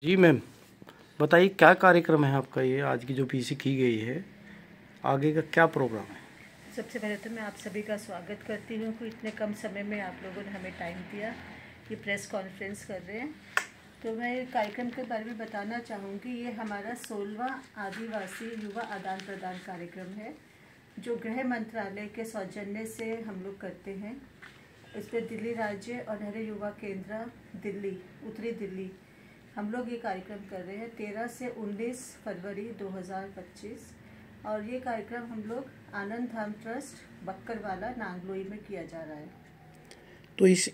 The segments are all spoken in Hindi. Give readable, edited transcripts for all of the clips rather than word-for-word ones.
जी मैम, बताइए क्या कार्यक्रम है आपका ये आज की जो पीसी की गई है, आगे का क्या प्रोग्राम है? सबसे पहले तो मैं आप सभी का स्वागत करती हूँ कि इतने कम समय में आप लोगों ने हमें टाइम दिया, ये प्रेस कॉन्फ्रेंस कर रहे हैं। तो मैं कार्यक्रम के बारे में बताना चाहूँगी। ये हमारा 16वां आदिवासी युवा आदान प्रदान कार्यक्रम है, जो गृह मंत्रालय के सौजन्य से हम लोग करते हैं। इस पर दिल्ली राज्य और नेहरू युवा केंद्र दिल्ली, उत्तरी दिल्ली, हम लोग ये कार्यक्रम कर रहे हैं 13 से 19 फरवरी 2025। और ये कार्यक्रम हम लोग आनंद धाम ट्रस्ट बक्करवाला नांगलोई में किया जा रहा है। तो इस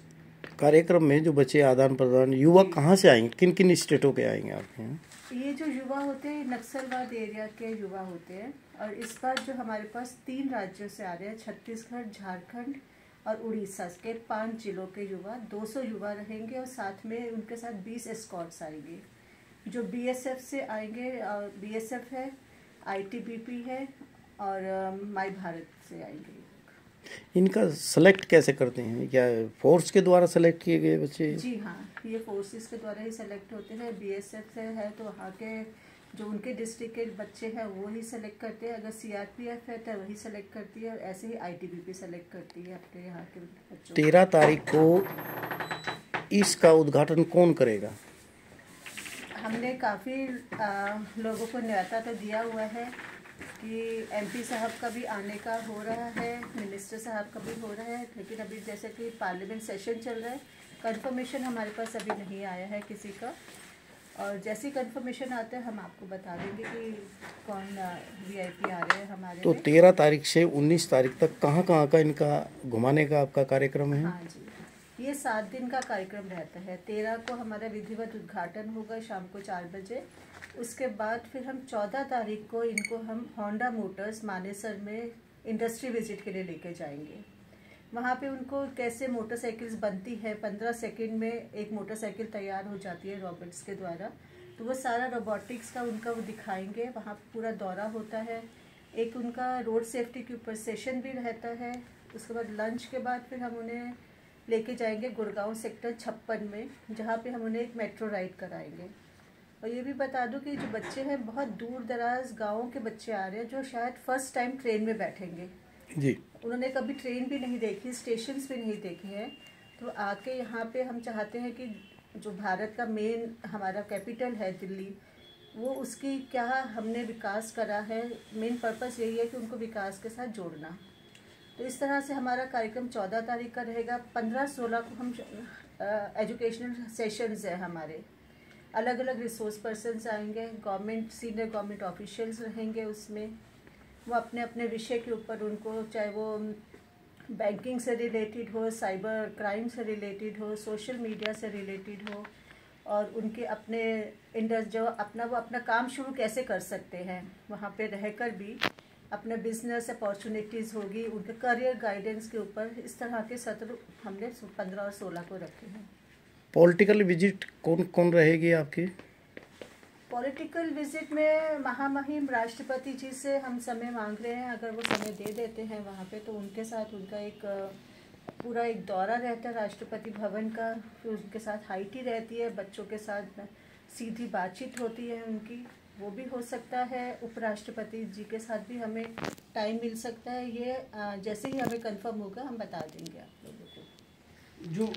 कार्यक्रम में जो बच्चे आदान प्रदान युवा कहाँ से आएंगे, किन किन स्टेटों के आएंगे आपके यहाँ? ये जो युवा होते हैं नक्सलवाद एरिया के युवा होते हैं। और इस बार जो हमारे पास 3 राज्यों से आ रहे हैं, छत्तीसगढ़, झारखंड और उड़ीसा के 5 जिलों के युवा, 200 युवा रहेंगे। और साथ में उनके साथ 20 एस्कॉर्ट्स आएंगे जो बीएसएफ से आएंगे। और बीएसएफ है, आईटीबीपी है और माई भारत से आएंगे। इनका सेलेक्ट कैसे करते हैं? क्या फोर्स के द्वारा सेलेक्ट किए गए बच्चे? जी हाँ, ये फोर्सेस के द्वारा ही सेलेक्ट होते हैं। बीएसएफ से है तो वहाँ के जो उनके डिस्ट्रिक्ट के बच्चे हैं वो ही सेलेक्ट करते हैं। अगर सीआरपीएफ है तो वही सेलेक्ट करती है। और ऐसे ही आईटीबीपी सेलेक्ट करती है अपने यहाँ के बच्चों। 13 तारीख को इसका उद्घाटन कौन करेगा? हमने काफ़ी लोगों को न्योता तो दिया हुआ है कि एमपी साहब का भी आने का हो रहा है, मिनिस्टर साहब का भी हो रहा है। लेकिन अभी जैसे कि पार्लियामेंट सेशन चल रहा है, कंफर्मेशन हमारे पास अभी नहीं आया है किसी का। और जैसी कंफर्मेशन आते हैं हम आपको बता देंगे कि कौन वीआईपी आ रहे हैं हमारे तो में। 13 तारीख से 19 तारीख तक कहाँ कहाँ का इनका घुमाने का आपका कार्यक्रम है? हाँ जी, ये 7 दिन का कार्यक्रम रहता है। 13 को हमारा विधिवत उद्घाटन होगा शाम को 4 बजे। उसके बाद फिर हम 14 तारीख को इनको हम होंडा मोटर्स मानेसर में इंडस्ट्री विजिट के लिए लेके जाएंगे। वहाँ पे उनको कैसे मोटरसाइकिल्स बनती है, 15 सेकंड में एक मोटरसाइकिल तैयार हो जाती है रोबोट्स के द्वारा। तो वो सारा रोबोटिक्स का उनका वो दिखाएंगे। वहाँ पूरा दौरा होता है। एक उनका रोड सेफ्टी के ऊपर सेशन भी रहता है। उसके बाद लंच के बाद फिर हम उन्हें लेके जाएंगे गुड़गांव सेक्टर 56 में, जहाँ पे हम उन्हें एक मेट्रो राइड कराएंगे। और ये भी बता दूं कि जो बच्चे हैं बहुत दूर दराज गाँवों के बच्चे आ रहे हैं, जो शायद फर्स्ट टाइम ट्रेन में बैठेंगे जी। उन्होंने कभी ट्रेन भी नहीं देखी, स्टेशंस भी नहीं देखे हैं। तो आके यहाँ पे हम चाहते हैं कि जो भारत का मेन हमारा कैपिटल है दिल्ली, वो उसकी क्या हमने विकास करा है। मेन पर्पस यही है कि उनको विकास के साथ जोड़ना। तो इस तरह से हमारा कार्यक्रम 14 तारीख का रहेगा। 15-16 को हम एजुकेशनल सेशंस है हमारे, अलग अलग रिसोर्स पर्सन्स आएंगे, गवर्नमेंट सीनियर गवर्नमेंट ऑफिशियल्स रहेंगे उसमें। वो अपने अपने विषय के ऊपर उनको, चाहे वो बैंकिंग से रिलेटेड हो, साइबर क्राइम से रिलेटेड हो, सोशल मीडिया से रिलेटेड हो, और उनके अपने जो वो अपना काम शुरू कैसे कर सकते हैं, वहाँ पे रहकर भी अपने बिजनेस अपॉर्चुनिटीज़ होगी, उनके करियर गाइडेंस के ऊपर। इस तरह के सत्र हमने 15 और 16 को रखे हैं। पॉलिटिकल विजिट कौन कौन रहेगी आपकी? पॉलिटिकल विजिट में महामहिम राष्ट्रपति जी से हम समय मांग रहे हैं। अगर वो समय दे देते हैं वहाँ पे, तो उनके साथ उनका एक पूरा एक दौरा रहता है राष्ट्रपति भवन का। फिर उनके साथ हाई टी रहती है, बच्चों के साथ सीधी बातचीत होती है उनकी, वो भी हो सकता है। उपराष्ट्रपति जी के साथ भी हमें टाइम मिल सकता है। ये जैसे ही हमें कंफर्म होगा हम बता देंगे आप लोगों को। जो